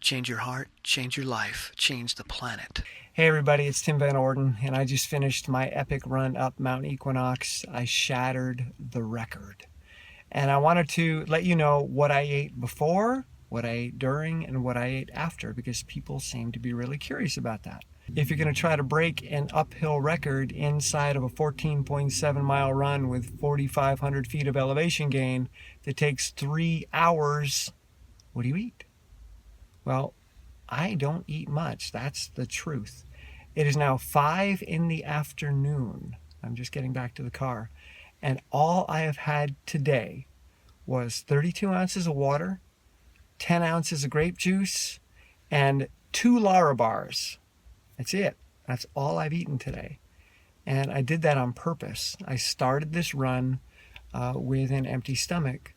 change your heart, change your life, change the planet. Hey everybody, it's Tim Van Orden, and I just finished my epic run up Mount Equinox. I shattered the record. And I wanted to let you know what I ate before, what I ate during, and what I ate after, because people seem to be really curious about that. If you're going to try to break an uphill record inside of a 14.7 mile run with 4,500 feet of elevation gain that takes 3 hours, what do you eat? Well, I don't eat much. That's the truth. It is now 5 in the afternoon. I'm just getting back to the car. And all I have had today was 32 ounces of water, 10 ounces of grape juice, and 2 Lara bars. That's it. That's all I've eaten today. And I did that on purpose. I started this run with an empty stomach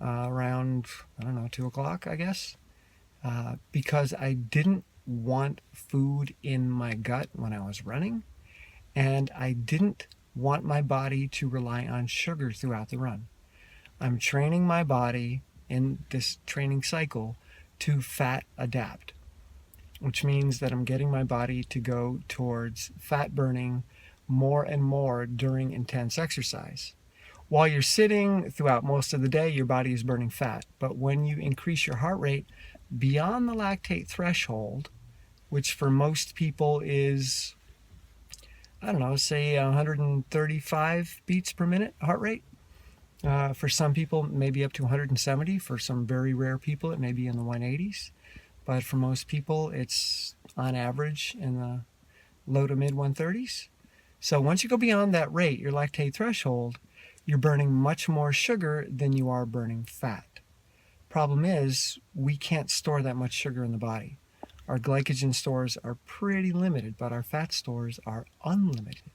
around, 2 o'clock, I guess. Because I didn't want food in my gut when I was running, and I didn't want my body to rely on sugar throughout the run. I'm training my body in this training cycle to fat adapt, which means that I'm getting my body to go towards fat burning more and more during intense exercise. While you're sitting throughout most of the day, your body is burning fat, but when you increase your heart rate beyond the lactate threshold, which for most people is, say 135 beats per minute heart rate. For some people, maybe up to 170. For some very rare people, it may be in the 180s. But for most people, it's on average in the low to mid 130s. So once you go beyond that rate, your lactate threshold, you're burning much more sugar than you are burning fat. Problem is, we can't store that much sugar in the body. Our glycogen stores are pretty limited, but our fat stores are unlimited.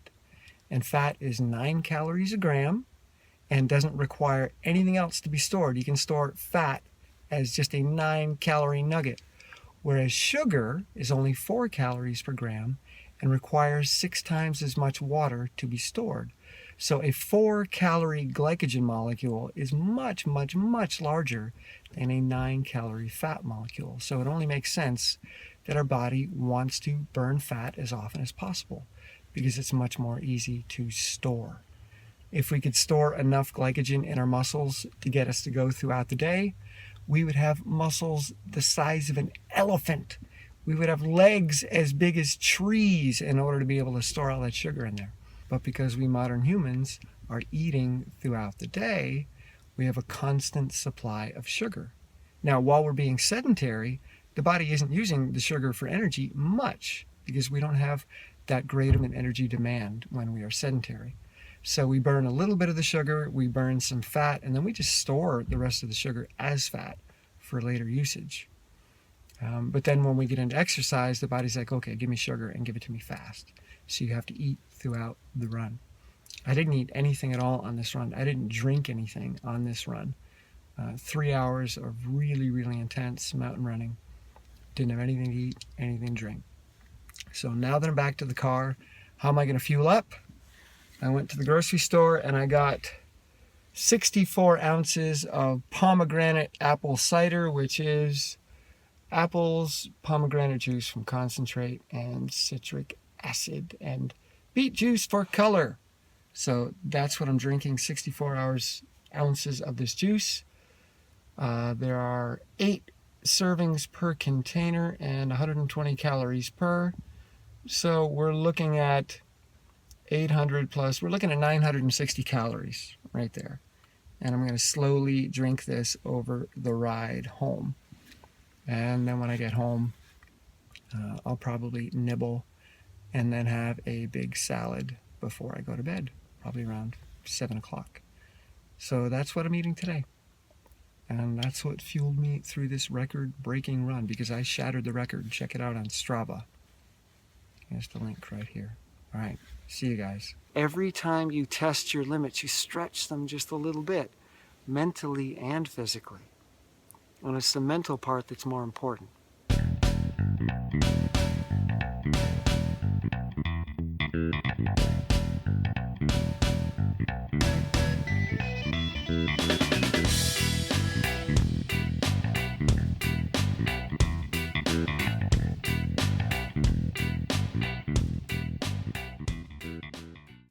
And fat is 9 calories a gram and doesn't require anything else to be stored. You can store fat as just a 9-calorie nugget, whereas sugar is only 4 calories per gram and requires 6 times as much water to be stored. So a 4-calorie glycogen molecule is much, much, much larger than a 9-calorie fat molecule. So it only makes sense that our body wants to burn fat as often as possible because it's much more easy to store. If we could store enough glycogen in our muscles to get us to go throughout the day, we would have muscles the size of an elephant. We would have legs as big as trees in order to be able to store all that sugar in there. But because we modern humans are eating throughout the day, we have a constant supply of sugar. Now, while we're being sedentary, the body isn't using the sugar for energy much because we don't have that great of an energy demand when we are sedentary. So we burn a little bit of the sugar, we burn some fat, and then we just store the rest of the sugar as fat for later usage. But then when we get into exercise, the body's like, okay, give me sugar and give it to me fast. So you have to eat throughout the run. I didn't eat anything at all on this run. I didn't drink anything on this run. 3 hours of really, really intense mountain running. Didn't have anything to eat, anything to drink. So now that I'm back to the car, how am I going to fuel up? I went to the grocery store and I got 64 ounces of pomegranate apple cider, which is apples, pomegranate juice from concentrate, and citric acid, and beet juice for color. So that's what I'm drinking, 64 ounces of this juice. There are 8 servings per container and 120 calories per. So we're looking at 800 plus, we're looking at 960 calories right there. And I'm going to slowly drink this over the ride home. And then when I get home, I'll probably nibble and then have a big salad before I go to bed, probably around 7 o'clock. So that's what I'm eating today. And that's what fueled me through this record-breaking run, because I shattered the record. Check it out on Strava. Here's the link right here. All right, see you guys. Every time you test your limits, you stretch them just a little bit, mentally and physically. And it's the mental part that's more important.